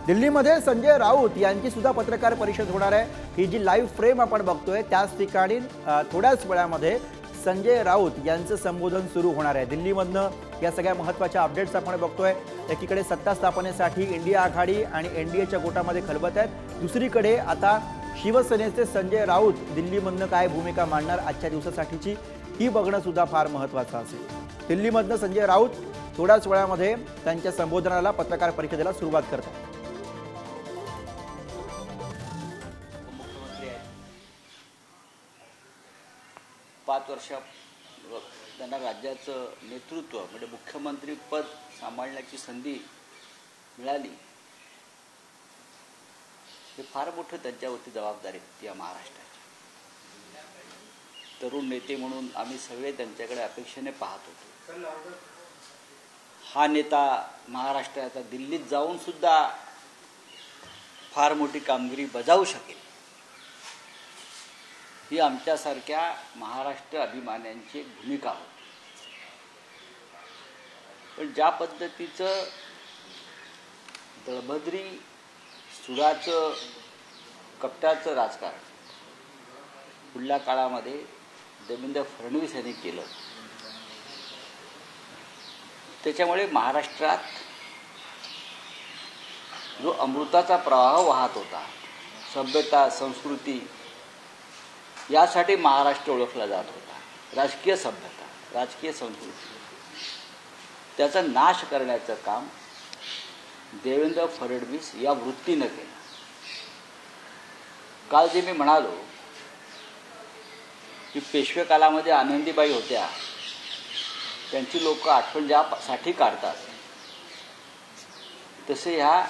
दिल्लीमध्ये संजय राऊत यांची सुद्धा पत्रकार परिषद होणार आहे। ही जी लाईव्ह फ्रेम आपण बघतोय त्याच ठिकाणी थोड्याच वेळामध्ये संजय राऊत यांचं संबोधन सुरू होणार आहे। दिल्लीमधनं या सगळ्या महत्त्वाच्या अपडेट्स आपण बघतोय। एकीकडे सत्ता स्थापनेसाठी इंडिया आघाडी आणि एनडीएच्या गोटामध्ये खलबत आहेत, दुसरीकडे आता शिवसेनेचे संजय राऊत दिल्लीमधनं काय भूमिका मांडणार आजच्या दिवसासाठीची ही बघणं सुद्धा फार महत्त्वाचं असेल। दिल्लीमधनं संजय राऊत थोड्याच वेळामध्ये त्यांच्या संबोधनाला पत्रकार परिषदेला सुरुवात करतात। 5 वर्ष त्यांना राज्याचं नेतृत्व म्हणजे मुख्यमंत्री पद सांभाळण्याची संधी मिळाली। हे फार मोठं त्यांच्यावरती जबाबदारी होती या महाराष्ट्राची। तरुण नेते म्हणून आम्ही सगळे त्यांच्याकडे अपेक्षेने पाहत होतो। हा नेता महाराष्ट्राचा दिल्लीत जाऊन सुद्धा फार मोठी कामगिरी बजावू शकेल ही आमच्यासारख्या महाराष्ट्र अभिमान्यांची भूमिका होती। पण ज्या पद्धतीचं दळभद्री सुडाचं कपट्याचं राजकारण पुढल्या काळामध्ये देवेंद्र फडणवीस यांनी केलं, त्याच्यामुळे महाराष्ट्रात जो अमृताचा प्रवाह वाहत होता, सभ्यता संस्कृती यासाठी महाराष्ट्र ओळखला जात होता, राजकीय सभ्यता राजकीय संस्कृती, त्याचा नाश करण्याचं काम देवेंद्र फडणवीस या वृत्तीनं केलं। काल जे मी म्हणालो की पेशवे काळामध्ये आनंदीबाई होत्या, त्यांची लोक आठवण ज्यासाठी काढतात, तसे ह्या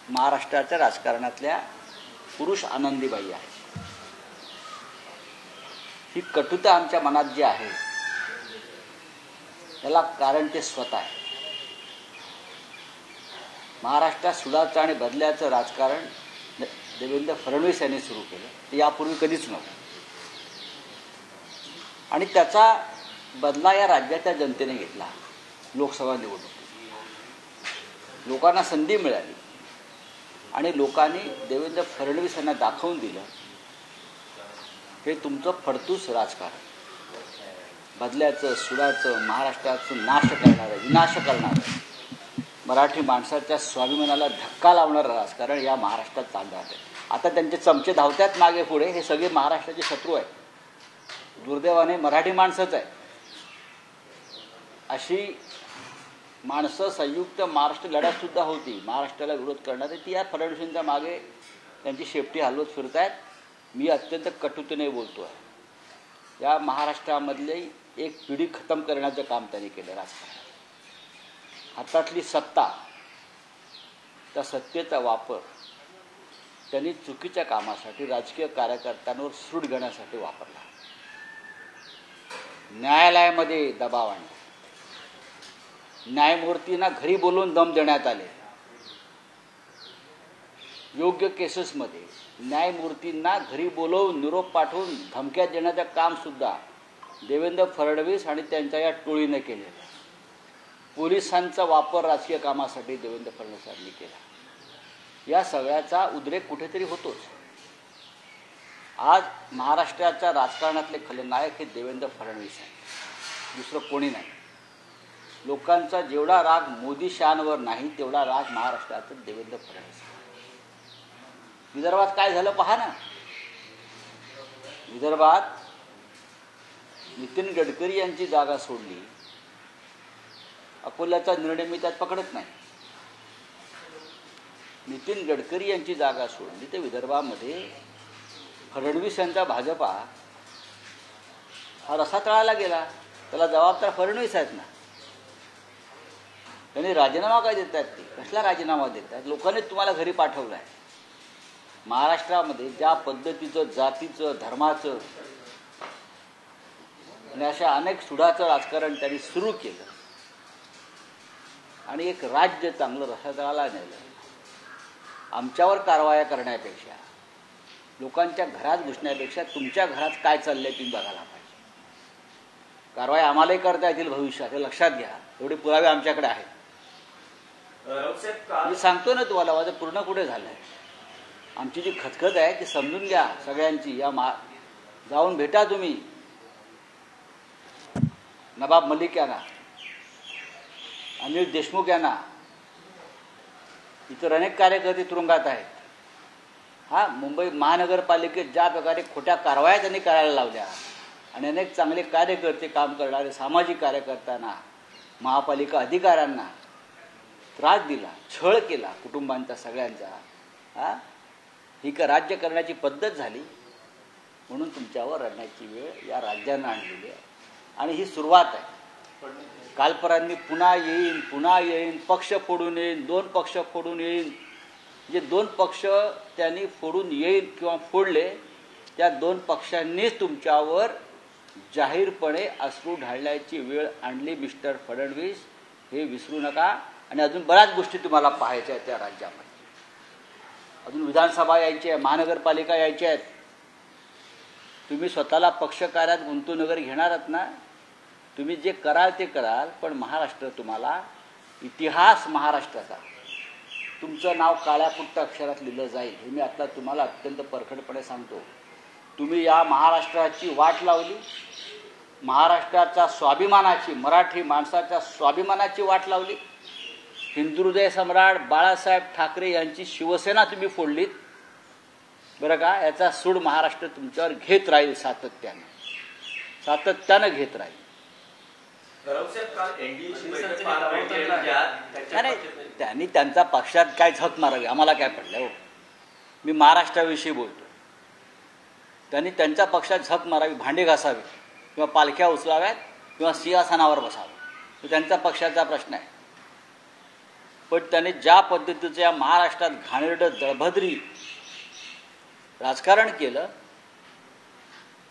महाराष्ट्राच्या राजकारणातल्या पुरुष आनंदीबाई आहेत। ही कटुता आमच्या मनात जी आहे त्याला कारण ते स्वतः आहे। महाराष्ट्रात सुडाचं आणि बदल्याचं राजकारण देवेंद्र फडणवीस यांनी सुरू केलं, ते यापूर्वी कधीच नव्हतं। आणि त्याचा बदला या राज्याच्या जनतेने घेतला। लोकसभा निवडणुकीत लोकांना संधी मिळाली आणि लोकांनी देवेंद्र फडणवीस यांना दाखवून दिलं हे तुमचं फडतूस राजकारण, बदल्याचं सुडाचं महाराष्ट्राचं नाश करणारं विनाश करणारं मराठी माणसाच्या स्वाभिमानाला धक्का लावणारं राजकारण या महाराष्ट्रात चाललं आहे। आता त्यांचे चमचे धावतात मागे पुढे, हे सगळे महाराष्ट्राचे शत्रू आहेत। दुर्दैवाने मराठी माणसंच आहे। अशी माणसं संयुक्त महाराष्ट्र लढ्यात सुद्धा होती महाराष्ट्राला विरोध करणारे, ती या फडणवीसांच्या मागे त्यांची शेपटी हलवत फिरत आहेत। मी अत्यंत कटुतेने बोलतो आहे। या महाराष्ट्रामधली एक पिढी खतम करण्याचं काम त्यांनी केलं राजकारण। हातातली सत्ता, त्या सत्तेचा वापर त्यांनी चुकीच्या कामासाठी राजकीय कार्यकर्त्यांवर सूट घेण्यासाठी वापरला। न्यायालयामध्ये दबाव आणला, न्यायमूर्तींना घरी बोलवून दम देण्यात आले। योग्य केसेसमध्ये न्यायमूर्तींना घरी बोलवून निरोप पाठवून धमक्या देण्याचं काम सुद्धा देवेंद्र फडणवीस आणि त्यांच्या या टोळीने केले। पोलिसांचा वापर राजकीय कामासाठी देवेंद्र फडणवीस यांनी केला। या सगळ्याचा उद्रेक कुठेतरी होतोच। आज महाराष्ट्राच्या राजकारणातले खलनायक हे देवेंद्र फडणवीस आहेत, दुसरं कोणी नाही। लोकांचा जेवढा राग मोदी शहांवर नाही तेवढा राग महाराष्ट्रात देवेंद्र फडणवीस। विदर्भात काय झालं पहा ना। विदर्भात नितीन गडकरी यांची जागा सोडली, अकोल्याचा निर्णय मी त्यात पकडत नाही। नितीन गडकरी यांची जागा सोडली तर विदर्भामध्ये फडणवीस यांचा भाजपा हा रसा तळाला गेला। त्याला जबाबदार फडणवीस आहेत ना। त्यांनी राजीनामा काय देत आहेत, ते कसला राजीनामा देत आहेत? लोकांनी तुम्हाला घरी पाठवलं आहे। महाराष्ट्रामध्ये ज्या पद्धतीचं जातीचं धर्माचं आणि अशा अनेक सुडाचं राजकारण त्यांनी सुरू केलं आणि एक राज्य चांगलं रसातळाला नेलं। आमच्यावर कारवाया करण्यापेक्षा, लोकांच्या घरात घुसण्यापेक्षा तुमच्या घरात काय चाललंय तुम्ही बघायला पाहिजे। कारवाया आम्हालाही करता येतील भविष्यात, हे लक्षात घ्या। एवढे पुरावे आमच्याकडे आहेत। मी सांगतो ना तुम्हाला, माझं पूर्ण कुठे झालंय. आमची जी खतखत आहे ती समजून घ्या सगळ्यांची. जाऊन भेटा तुम्ही नवाब मलिक यांना, अनिल देशमुख यांना, इतर अनेक कार्यकर्ते तुरुंगात आहेत. मुंबई महानगरपालिकेत ज्या प्रकारे खोट्या कारवाया त्यांनी करायला लावल्या आणि अनेक चांगले कार्यकर्ते काम करणारे सामाजिक कार्यकर्त्यांना, महापालिका अधिकाऱ्यांना त्रास दिला, छळ केला कुटुंबांचा सगळ्यांचा, ही का राज्य करण्याची पद्धत झाली. म्हणून तुमच्यावर रडण्याची वेळ या राज्यानं आणलेली आहे. आणि ही सुरुवात आहे. कालपरांनी पुन्हा येईन, पक्ष फोडून येईन, 2 पक्ष फोडून येईन. जे 2 पक्ष त्यांनी फोडून येईल किंवा फोडले, त्या 2 पक्षांनीच तुमच्यावर जाहीरपणे अश्रू ढाळण्याची वेळ आणली मिस्टर फडणवीस. हे विसरू नका. आणि अजून बऱ्याच गोष्टी तुम्हाला पाहायच्या आहेत त्या राज्यामध्ये. अजून विधानसभा यायची आहे, महानगरपालिका यायच्या आहेत. तुम्ही स्वतःला पक्षकार्यात गुंतवून वगैरे घेणार आहात ना, तुम्ही जे कराल ते कराल, पण महाराष्ट्र तुम्हाला, इतिहास महाराष्ट्राचा, तुमचं नाव काळ्या कुट्ट अक्षरात लिहिलं जाईल. हे मी आता तुम्हाला अत्यंत परखडपणे सांगतो. तुम्ही या महाराष्ट्राची वाट लावली, महाराष्ट्राच्या स्वाभिमानाची, मराठी माणसाच्या स्वाभिमानाची वाट लावली. हिंदुहृदय सम्राट बाळासाहेब ठाकरे यांची शिवसेना तुम्ही फोडलीत, बरं का. याचा सूड महाराष्ट्र तुमच्यावर घेत राहील, सातत्यानं घेत राहील. त्यांनी त्यांचा पक्षात काय झक मारावी, आम्हाला काय पडलं हो. मी महाराष्ट्राविषयी बोलतो. त्यांनी त्यांच्या पक्षात झक मारावी, भांडे घासावी किंवा पालख्या उचलाव्यात किंवा सिंहासनावर बसावं, तो त्यांचा पक्षाचा प्रश्न आहे. पण त्यांनी ज्या पद्धतीचं या महाराष्ट्रात घाणेरडं दळभद्री राजकारण केलं,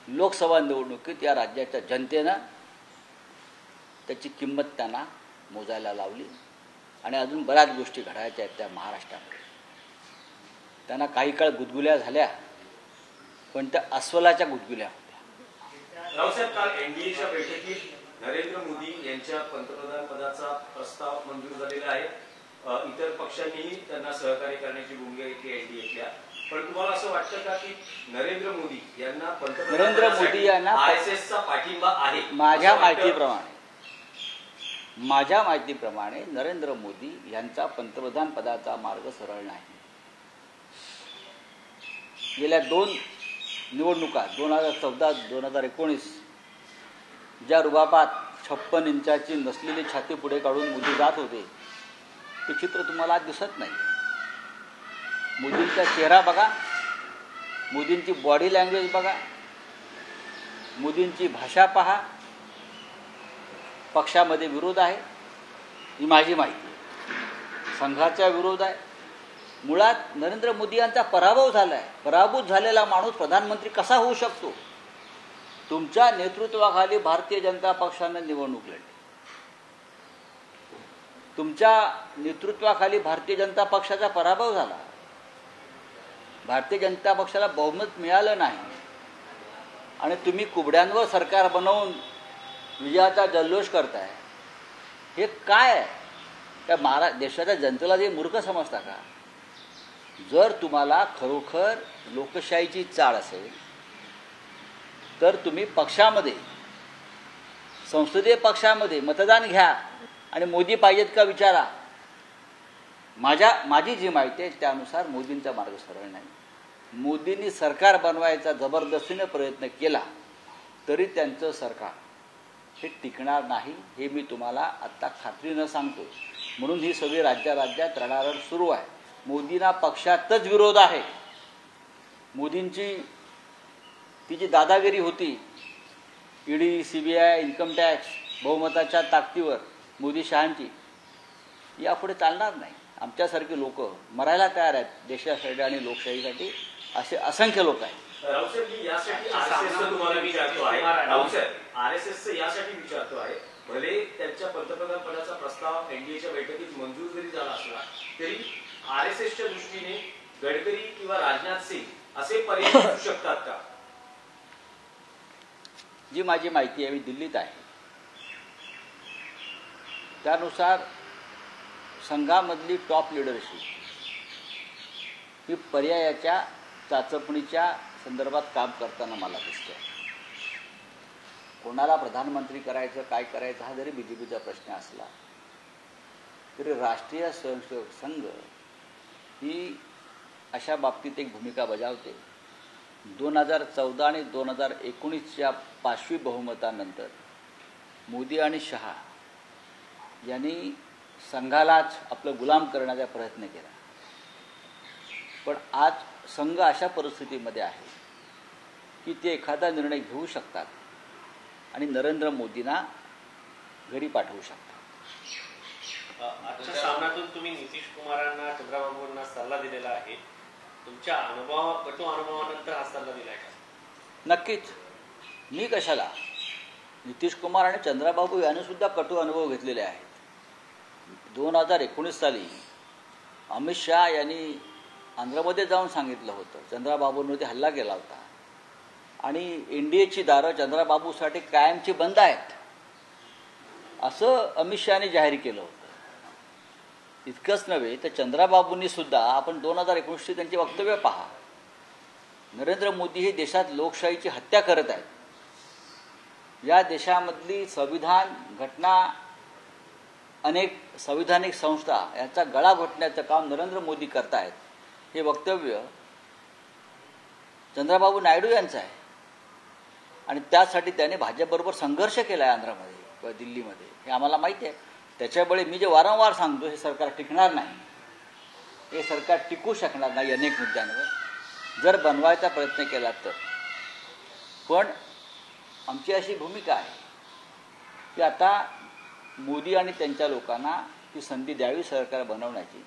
लोकसभा निवडणुकीत या राज्याच्या जनतेनं त्याची किंमत त्यांना मोजायला लावली. आणि अजून बऱ्याच गोष्टी घडायच्या आहेत त्या महाराष्ट्रामध्ये. त्यांना काही काळ गुदगुल्या झाल्या, पण त्या अस्वलाच्या गुदगुल्या होत्या. रावसाहेब, काल एनडीएच्या बैठकीत नरेंद्र मोदी यांच्या पंतप्रधान पदाचा प्रस्ताव मंजूर झालेला आहे. इतर पक्षांनीही त्यांना सहकार्य करण्याची भूमिका घेतली एनडीएतल्या. पण तुम्हाला असं वाटतं का की नरेंद्र मोदी यांना पंतप्रधान आरएसएसचा पाठिंबा आहे? माझ्या माहितीप्रमाणे नरेंद्र मोदी यांचा पंतप्रधान पदाचा मार्ग सरळ नाही. गेल्या 2 निवडणुका 2014-2019 ज्या रुबाबात 56 इंचाची नसलेली छाती पुढे काढून मोदी जात होते, ते चित्र तुम्हाला आज दिसत नाही. मोदींचा चेहरा बघा, मोदींची बॉडी लँग्वेज बघा, मोदींची भाषा पहा. पक्षामध्ये विरोध आहे, ही माझी माहिती आहे. संघाचा विरोध आहे. मुळात नरेंद्र मोदी यांचा पराभव झाला आहे. पराभूत झालेला माणूस प्रधानमंत्री कसा होऊ शकतो? तुमच्या नेतृत्वाखाली भारतीय जनता पक्षाने निवडणूक लढली. तुमच्या नेतृत्वाखाली भारतीय जनता पक्षाचा पराभव झाला. भारतीय जनता पक्षाला बहुमत मिळालं नाही आणि तुम्ही कुबड्यांवर सरकार बनवून विजयाचा जल्लोष करताय. हे काय आहे? त्या देशाच्या जनतेला जे मूर्ख समजता का? जर तुम्हाला खरोखर लोकशाहीची चाळ असेल तर तुम्ही पक्षामध्ये, संसदीय पक्षामध्ये मतदान घ्या आणि मोदी पाहिजेत का विचारा. माझी जी माहिती आहे त्यानुसार मोदींचा मार्ग सरळ नाही. मोदींनी सरकार बनवायचा जबरदस्तीने प्रयत्न केला तरी त्यांचं सरकार हे टिकणार नाही, हे मी तुम्हाला आत्ता खात्रीनं सांगतो. म्हणून ही सगळी राज्यात रडारड सुरू आहे. मोदींना पक्षातच विरोध आहे. मोदींची ती जी दादागिरी होती, ईडी, सीबीआय, इन्कम टॅक्स, बहुमताच्या ताकदीवर मोदी शहांची, यापुढे चालणार नाही. आमच्यासारखे लोक मरायला तयार आहेत देशासाठी आणि लोकशाहीसाठी, असे असंख्य लोक आहेत. आरएसएसचं यासाठी विचारतो आहे, भले त्यांच्या पंतप्रधान पदाचा प्रस्ताव एनडीएच्या बैठकीत मंजूर जरी झाला असला तरी आरएसएसच्या दृष्टीने गडकरी किंवा राजनाथ सिंग असे पर्याय असू शकतात का? जी माझी माहिती आहे, मी दिल्लीत आहे, त्यानुसार संघामधली टॉप लिडरशिप ही पर्यायाच्या चाचपणीच्या संदर्भात काम करताना मला दिसतं. कोणाला प्रधानमंत्री करायचं, काय करायचं हा जरी BJPचा प्रश्न असला तरी राष्ट्रीय स्वयंसेवक संघ ही अशा बाबतीत एक भूमिका बजावते. 2014 आणि 2019च्या पाशवी बहुमतानंतर मोदी आणि शहा यांनी संघालाच आपलं गुलाम करण्याचा प्रयत्न केला. पण आज संघ अशा परिस्थितीमध्ये आहे की ते एखादा निर्णय घेऊ शकतात आणि नरेंद्र मोदींना घरी पाठवू शकतात. आजच्या सामन्यातून तुम्ही नितीश कुमारांना, चंद्रबाबूंना सल्ला दिलेला आहे. तुमच्या कटू अनुभवानंतर हा सल्ला दिलाय का? नक्कीच. मी कशाला, नितीश कुमार आणि चंद्रबाबू यांनी सुद्धा कटू अनुभव घेतलेले आहेत. 2019 साली अमित शहा यांनी आंध्रमध्ये जाऊन सांगितलं होतं चंद्रबाबूंवरती हल्ला केला होता आणि NDAची दारं चंद्रबाबूसाठी कायमची बंद आहेत असं अमित शहाने जाहीर केलं होतं. इतकंच नव्हे तर चंद्रबाबूंनी सुद्धा, आपण 2019ची त्यांची वक्तव्य पहा, नरेंद्र मोदी हे देशात लोकशाहीची हत्या करत आहेत, या देशामधली संविधान, घटना, अनेक संविधानिक संस्था यांचा गळा घोटण्याचं काम नरेंद्र मोदी करतायत, हे वक्तव्य चंद्रबाबू नायडू यांचं आहे. आणि त्यासाठी त्याने भाजपबरोबर संघर्ष केला आहे आंध्रमध्ये किंवा दिल्लीमध्ये, हे आम्हाला माहिती आहे. त्याच्यामुळे मी जे वारंवार सांगतो हे सरकार टिकणार नाही, हे सरकार टिकू शकणार नाही अनेक मुद्द्यांवर जर बनवायचा प्रयत्न केला तर. पण आमची अशी भूमिका आहे की आता मोदी आणि त्यांच्या लोकांना ती संधी द्यावी सरकार बनवण्याची,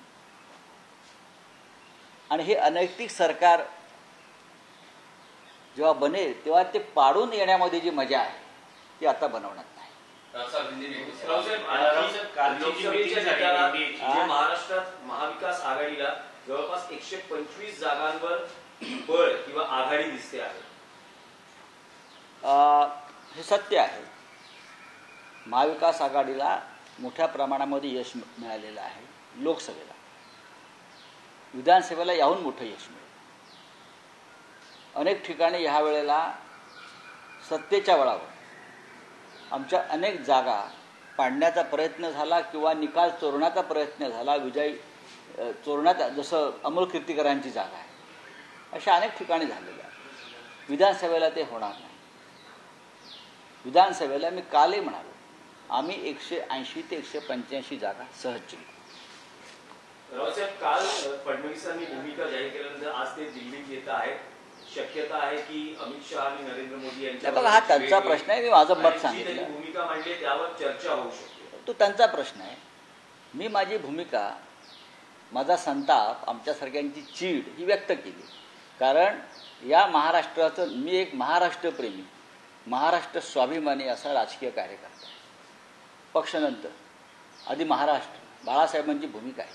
आणि हे अनैतिक सरकार जेव्हा बनेल तेव्हा ते पाडून येण्यामध्ये जी मजा आहे ती आता बनवण्यात नाही. महाराष्ट्रात महाविकास आघाडीला जवळपास 125 जागांवर बळ किंवा आघाडी दिसते आहे. हे सत्य आहे. महाविकास आघाडीला मोठ्या प्रमाणामध्ये यश मिळालेलं आहे. लोकसभेला, विधानसभेला याहून मोठं यश मिळालं. अनेक ठिकाणी ह्या वेळेला सत्तेच्या बळावर आमच्या अनेक जागा पाडण्याचा प्रयत्न झाला किंवा निकाल चोरण्याचा प्रयत्न झाला. विजय चोरण्याचा, जसं अमोल कीर्तीकरांची जागा आहे, अशा अनेक ठिकाणी झालेल्या. विधानसभेला ते होणार नाही. विधानसभेला मी कालही म्हणालो, आम्ही 180 ते 185 जागा सहज जिंकू. रावसाहेब, काल फडणवीसांनी भूमिका जाहीर केल्यानंतर आज ते दिल्लीत येत आहेत. शक्यता आहे की अमित शहा आणि नरेंद्र मोदी यांच्या, बघा, हा त्यांचा प्रश्न आहे. मी माझं मत सांगितलं. भूमिका मांडली त्यावर चर्चा होऊ शकते. तो त्यांचा प्रश्न आहे. मी माझी भूमिका, माझा संताप, आमच्यासारख्यांची चीड ही व्यक्त केली. कारण या महाराष्ट्राचं, मी एक महाराष्ट्रप्रेमी, महाराष्ट्र स्वाभिमानी असा राजकीय कार्यकर्ता. पक्षानंतर आधी महाराष्ट्र, बाळासाहेबांची भूमिका आहे.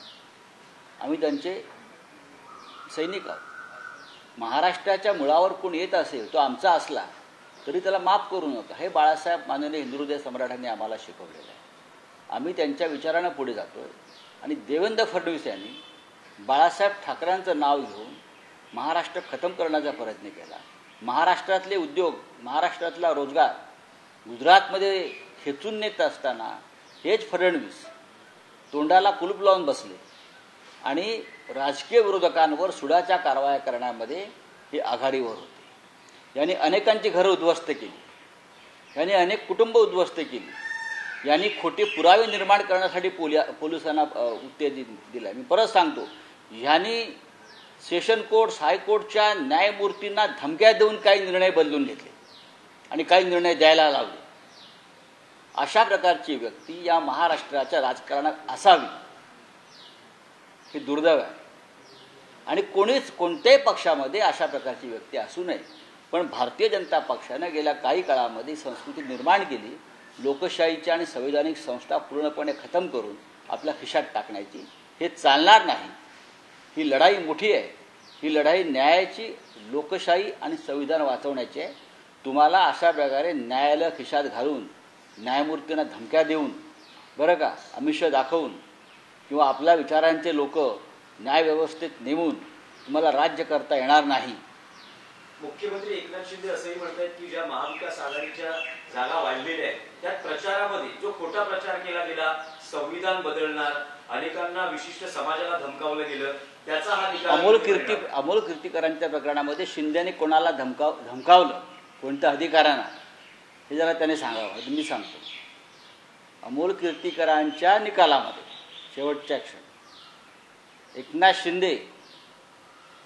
आम्ही त्यांचे सैनिक आहोत. महाराष्ट्राच्या मुळावर कोण येत असेल, तो आमचा असला तरी त्याला माफ करू नका, हे बाळासाहेब माननीय हिंदुहृदय सम्राटांनी आम्हाला शिकवलेलं आहे. आम्ही त्यांच्या विचारानं पुढे जातो आहे. आणि देवेंद्र फडणवीस यांनी बाळासाहेब ठाकरेंचं नाव घेऊन महाराष्ट्र खतम करण्याचा प्रयत्न केला. महाराष्ट्रातले उद्योग, महाराष्ट्रातला रोजगार गुजरातमध्ये खेचून नेत असताना हेच फडणवीस तोंडाला कुलूप लावून बसले आणि राजकीय विरोधकांवर सुडाच्या कारवाया करण्यामध्ये हे आघाडीवर होते. यांनी अनेकांची घरं उद्ध्वस्त केली, यांनी अनेक कुटुंब उद्ध्वस्त केली, यांनी खोटे पुरावे निर्माण करण्यासाठी पोलिसांना उत्तेजन दिलं. मी परत सांगतो, ह्यांनी सेशन कोर्ट, हायकोर्टच्या न्यायमूर्तींना धमक्या देऊन काही निर्णय बदलून घेतले आणि काही निर्णय द्यायला लावले. अशा प्रकारची व्यक्ती या महाराष्ट्राच्या राजकारणात असावी हे दुर्दैव आहे. आणि कोणत्याही पक्षामध्ये अशा प्रकारची व्यक्ती असू नये. पण भारतीय जनता पक्षानं गेल्या काही काळामध्ये संस्कृती निर्माण केली, लोकशाहीच्या आणि संवैधानिक संस्था पूर्णपणे खतम करून आपल्या खिशात टाकण्याची. हे चालणार नाही. ही लढाई मोठी आहे. ही लढाई न्यायाची, लोकशाही आणि संविधान वाचवण्याची आहे. तुम्हाला अशा प्रकारे न्यायालय खिशात घालून, न्यायमूर्तींना धमक्या देऊन, बरं का, आमिष दाखवून किंवा आपल्या विचारांचे लोक न्यायव्यवस्थेत नेमून तुम्हाला राज्य करता येणार नाही. मुख्यमंत्री एकनाथ शिंदे असंही म्हणतात की ज्या महाविकास आघाडीच्या जागा वाढलेल्या आहेत त्यात प्रचारामध्ये जो खोटा प्रचार केला गेला, संविधान बदलणार, अनेकांना विशिष्ट समाजाला धमकावलं गेलं, त्याचा हा निकाल. अमोल कीर्तीकरांच्या प्रकरणामध्ये शिंदेने कोणाला धमकावलं, कोणत्या अधिकाऱ्यांना, हे जरा त्याने सांगावं. मी सांगतो, अमोल कीर्तीकरांच्या निकालामध्ये शेवटच्या क्षण एकनाथ शिंदे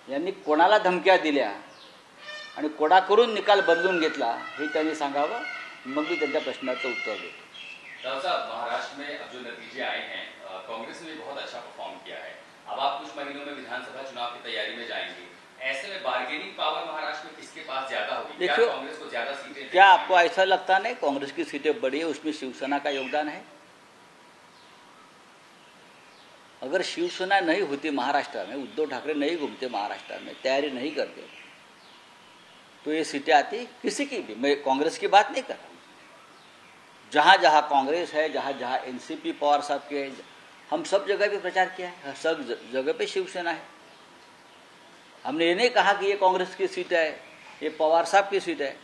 यांनी कोणाला धमक्या दिल्या आणि कोणाकडून निकाल बदलून घेतला हे त्यांनी सांगावं. मग मी त्यांच्या प्रश्नाचं उत्तर देतो. राव साहब, महाराष्ट्र में अब जो नतीजे आए हैं, कांग्रेस ने भी बहुत अच्छा परफॉर्म किया है. अब आप कुछ महीनों में विधानसभा चुनाव की तैयारी में जाएंगे. ऐसे में बार्गेनिंग पावर महाराष्ट्र में किसके पास ज्यादा होगी? क्या कांग्रेस को ज्यादा सीटें? क्या आपको ऐसा लगता नहीं कांग्रेस की सीटें बढ़ी है, उसमें शिवसेना का योगदान है? अगर शिवसेना नहीं होती महाराष्ट्र में, उद्धव ठाकरे नहीं घूमते महाराष्ट्र में, तैयारी नहीं करते, तो ये सीटें आती किसी की भी. मैं कांग्रेस की बात नहीं कर रहा हूँ. जहाँ जहाँ कांग्रेस है, जहाँ जहाँ एनसीपी पवार साहब के, हम सब जगह पे प्रचार किया है, सब जगह पे शिवसेना है. हमने ये नहीं कहा कि ये कांग्रेस की सीट है, ये पवार साहब की सीट है.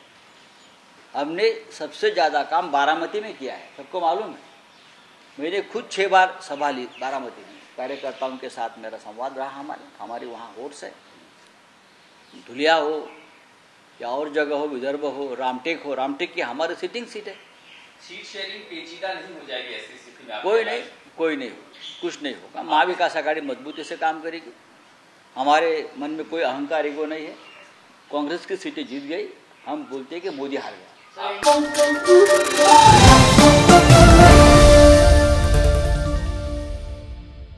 हमने सबसे ज़्यादा काम बारामती में किया है, सबको मालूम है. मैंने खुद 6 बार सभा ली बारामती में, कार्यकर्ताओं के साथ मेरा संवाद रहा. हमारी वहाँ वोट्स है. धुलिया हो या और जगह हो, विदर्भ हो, रामटेक हो, रामटेक की हमारी सिटिंग सीट है. सीट शेयरिंग पेचीदा नहीं हो जाएगी ऐसी स्थिति में? कोई नहीं, कुछ नहीं होगा. महाविकास आघाड़ी मजबूती से काम करेगी. हमारे मन में कोई अहंकार ईगो नहीं है. कांग्रेस की सीटें जीत गई, हम बोलते हैं कि मोदी हार गया.